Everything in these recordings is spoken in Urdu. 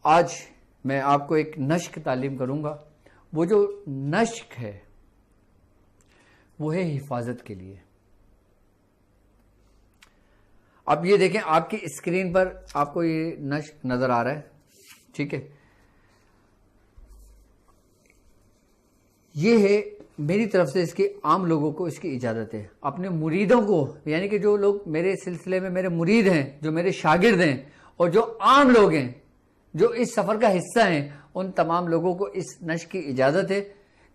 آج میں آپ کو ایک نشق تعلیم کروں گا. وہ جو نشق ہے وہ ہے حفاظت کے لیے. اب یہ دیکھیں آپ کی اسکرین پر آپ کو یہ نشق نظر آ رہا ہے, ٹھیک ہے. یہ ہے میری طرف سے, اس کی عام لوگوں کو اس کی اجازت ہے. اپنے مریدوں کو, یعنی کہ جو لوگ میرے سلسلے میں میرے مرید ہیں, جو میرے شاگرد ہیں, اور جو عام لوگ ہیں جو اس سفر کا حصہ ہیں, ان تمام لوگوں کو اس نشق کی اجازت ہے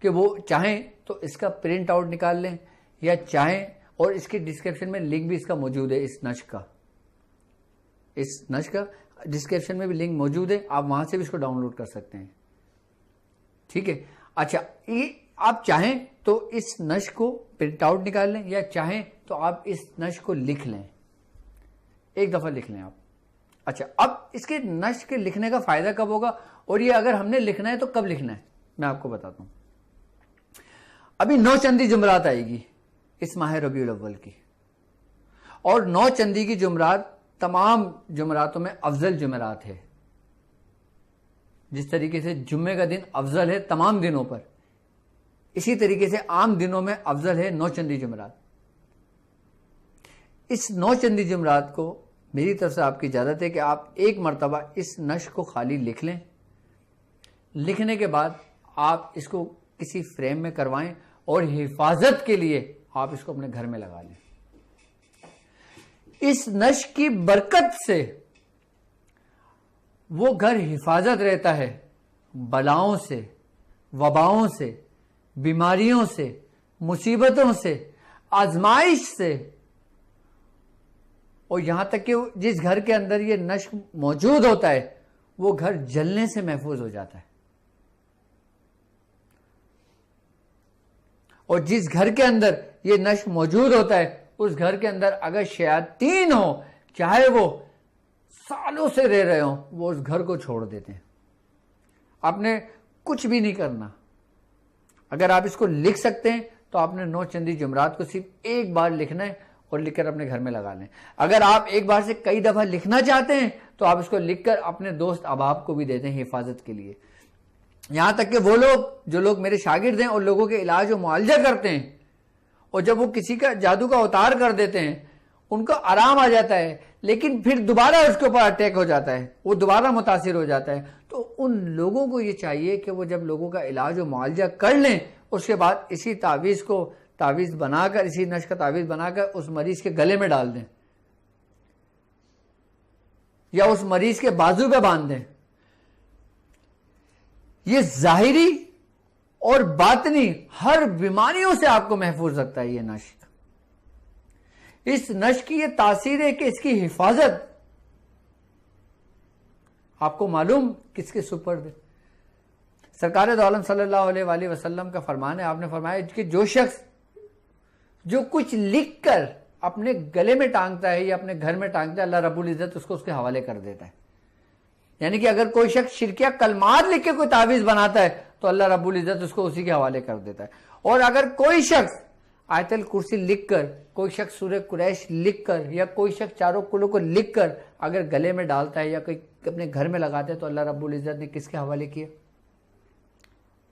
کہ وہ چاہیں تو اس کا پرنٹ آؤٹ نکال لیں, یا چاہیں, اور اس کی ڈسکرپشن میں لنک بھی اس کا موجود ہے. اس نشق کا ڈسکرپشن میں بھی لنک موجود ہے, آپ وہاں سے بھی اس کو ڈاؤن لوڈ کر سکتے ہیں, ٹھیک ہے. اچھا, یہ آپ چاہیں تو اس نشق کو پرنٹ آؤٹ نکال لیں, یا چاہیں تو آپ اس نشق کو لکھ لیں, ایک دفعہ لکھ لیں آپ. اچھا, اب اس کے نشق کے لکھنے کا فائدہ کب ہوگا, اور یہ اگر ہم نے لکھنا ہے تو کب لکھنا ہے, میں آپ کو بتاتا ہوں. ابھی 9 چندی جمعرات آئے گی اس ماہ ربیع الاول کی, اور 9 چندی کی جمعرات تمام جمعراتوں میں افضل جمعرات ہے. جس طریقے سے جمعے کا دن افضل ہے تمام دنوں پر, اسی طریقے سے عام دنوں میں افضل ہے 9 چندی جمعرات. اس 9 چندی جمعرات کو میری طرف سے آپ کی اجازت ہے کہ آپ ایک مرتبہ اس نشق کو خالی لکھ لیں. لکھنے کے بعد آپ اس کو کسی فریم میں کروائیں, اور حفاظت کے لیے آپ اس کو اپنے گھر میں لگا لیں. اس نشق کی برکت سے وہ گھر حفاظت رہتا ہے بلاؤں سے, وباؤں سے, بیماریوں سے, مصیبتوں سے, آزمائش سے, اور یہاں تک کہ جس گھر کے اندر یہ نشق موجود ہوتا ہے وہ گھر جلنے سے محفوظ ہو جاتا ہے. اور جس گھر کے اندر یہ نشق موجود ہوتا ہے اس گھر کے اندر اگر شیاطین ہو, چاہے وہ سالوں سے رہ رہے ہوں, وہ اس گھر کو چھوڑ دیتے ہیں. آپ نے کچھ بھی نہیں کرنا. اگر آپ اس کو لکھ سکتے ہیں تو آپ نے 9 چندی جمعرات کو صرف ایک بار لکھنا ہے اور لکھ کر اپنے گھر میں لگا لیں. اگر آپ ایک بار سے کئی دفعہ لکھنا چاہتے ہیں تو آپ اس کو لکھ کر اپنے دوست احباب کو بھی دیتے ہیں حفاظت کے لیے. یہاں تک کہ وہ لوگ جو لوگ میرے شاگرد ہیں اور لوگوں کے علاج و معالجہ کرتے ہیں, اور جب وہ کسی کا جادو کا اتار کر دیتے ہیں ان کو آرام آ جاتا ہے, لیکن پھر دوبارہ اس کے اوپر اٹیک ہو جاتا ہے, وہ دوبارہ متاثر ہو جاتا ہے, تو ان لوگوں کو یہ چاہیے کہ وہ جب لوگوں کا علاج و معالجہ کر لیں اس کے بعد اسی تعویذ بنا کر, اسی نشق کا تعویذ بنا کر اس مریض کے گلے میں ڈال دیں, یا اس مریض کے بازو پہ باندھ دیں. یہ ظاہری اور باطنی ہر بیماریوں سے آپ کو محفوظ رکھتا ہے یہ نشق. اس نشق کی یہ تاثیر ہے کہ اس کی حفاظت آپ کو معلوم کس کے سپرد ہے. سرکار دو عالم صلی اللہ علیہ وآلہ وسلم کا فرمان ہے, آپ نے فرمایا کہ جو شخص جو کچھ لکھ کر اپنے گلے میں ٹانگتا ہے یا اپنے گھر میں ٹانگتا ہے, اللہ رب العزت اس کو اس کے حوالے کر دیتا ہے. یعنی کہ اگر کوئی شخص شرکیہ کلمات لکھ کے کوئی تعویذ بناتا ہے تو اللہ رب العزت اس کو اسی کے حوالے کر دیتا ہے. اور اگر کوئی شخص آیت الکرسی لکھ کر, کوئی شخص سورہ قریش لکھ کر, یا کوئی شخص چاروں کلوں کو لکھ کر اگر گلے میں ڈالتا ہے یا کوئی اپنے گھر میں لگاتا ہے تو اللہ رب العزت نے کس کے حوالے کیا,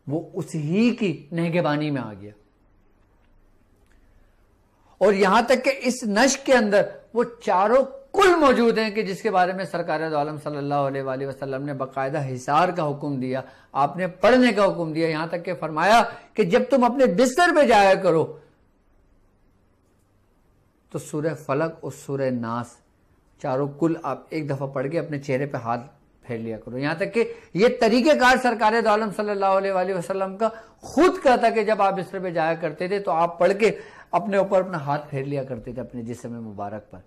وہ اسی کی نگہبانی میں آ گیا. اور یہاں تک کہ اس نشق کے اندر وہ چاروں کل موجود ہیں کہ جس کے بارے میں سرکار دو عالم صلی اللہ علیہ وآلہ وسلم نے باقاعدہ حصار کا حکم دیا, آپ نے پڑھنے کا حکم دیا. یہاں تک کہ فرمایا کہ جب تم اپنے بستر پہ جایا کرو تو سورہ فلق اور سورہ ناس چاروں کل آپ ایک دفعہ پڑھ کے اپنے چہرے پہ ہاتھ پھیر لیا کرو. یہاں تک کہ یہ طریقہ کار سرکار دو عالم صلی اللہ علیہ وآلہ وسلم کا خود کا تھا کہ جب آپ بستر پہ جایا کرتے تھے تو آپ پڑھ کے اپنے اوپر اپنا ہاتھ پھیر لیا کرتے تھے اپنے جسم مبارک پر.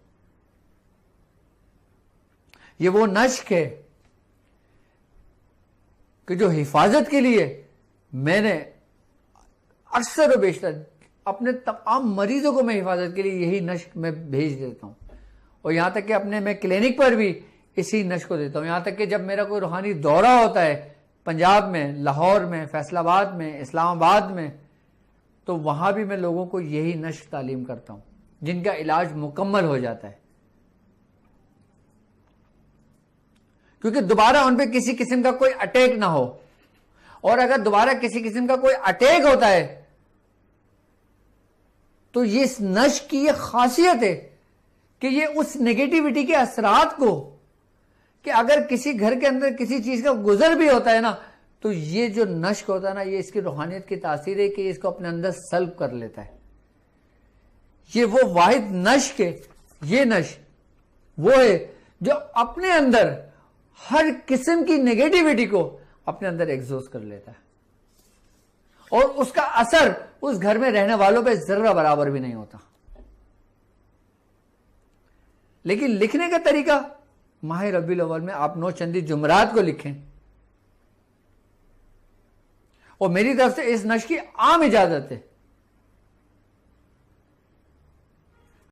یہ وہ نشق ہے کہ جو حفاظت کے لیے میں نے اکثر و بیشتر اپنے تمام مریضوں کو میں حفاظت کے لیے یہی نشق میں بھیج دیتا ہوں. اور یہاں تک کہ اپنے میں کلینک پر بھی اسی نشق کو دیتا ہوں. یہاں تک کہ جب میرا کوئی روحانی دورہ ہوتا ہے پنجاب میں, لاہور میں, فیصل آباد میں, اسلام آباد میں, تو وہاں بھی میں لوگوں کو یہی نشق تعلیم کرتا ہوں جن کا علاج مکمل ہو جاتا ہے. کیونکہ دوبارہ ان پہ کسی قسم کا کوئی اٹیک نہ ہو. اور اگر دوبارہ کسی قسم کا کوئی اٹیک ہوتا ہے تو یہ اس نشق کی یہ خاصیت ہے کہ یہ اس نیگیٹیوٹی کے اثرات کو، کہ اگر کسی گھر کے اندر کسی چیز کا گزر بھی ہوتا ہے نا تو یہ جو نشق ہوتا ہے نا، یہ اس کی روحانیت کی تاثیر ہے کہ اس کو اپنے اندر سلب کر لیتا ہے. یہ وہ واحد نشق ہے، یہ نشق وہ ہے جو اپنے اندر ہر قسم کی نیگیٹیوٹی کو اپنے اندر ایگزوز کر لیتا ہے، اور اس کا اثر اس گھر میں رہنے والوں پہ ذرہ برابر بھی نہیں ہوتا. لیکن لکھنے کا طریقہ ماہ ربیع الاول میں آپ 9 چندی جمعرات کو لکھیں، اور میری طرف سے اس نشق کی عام اجازت ہے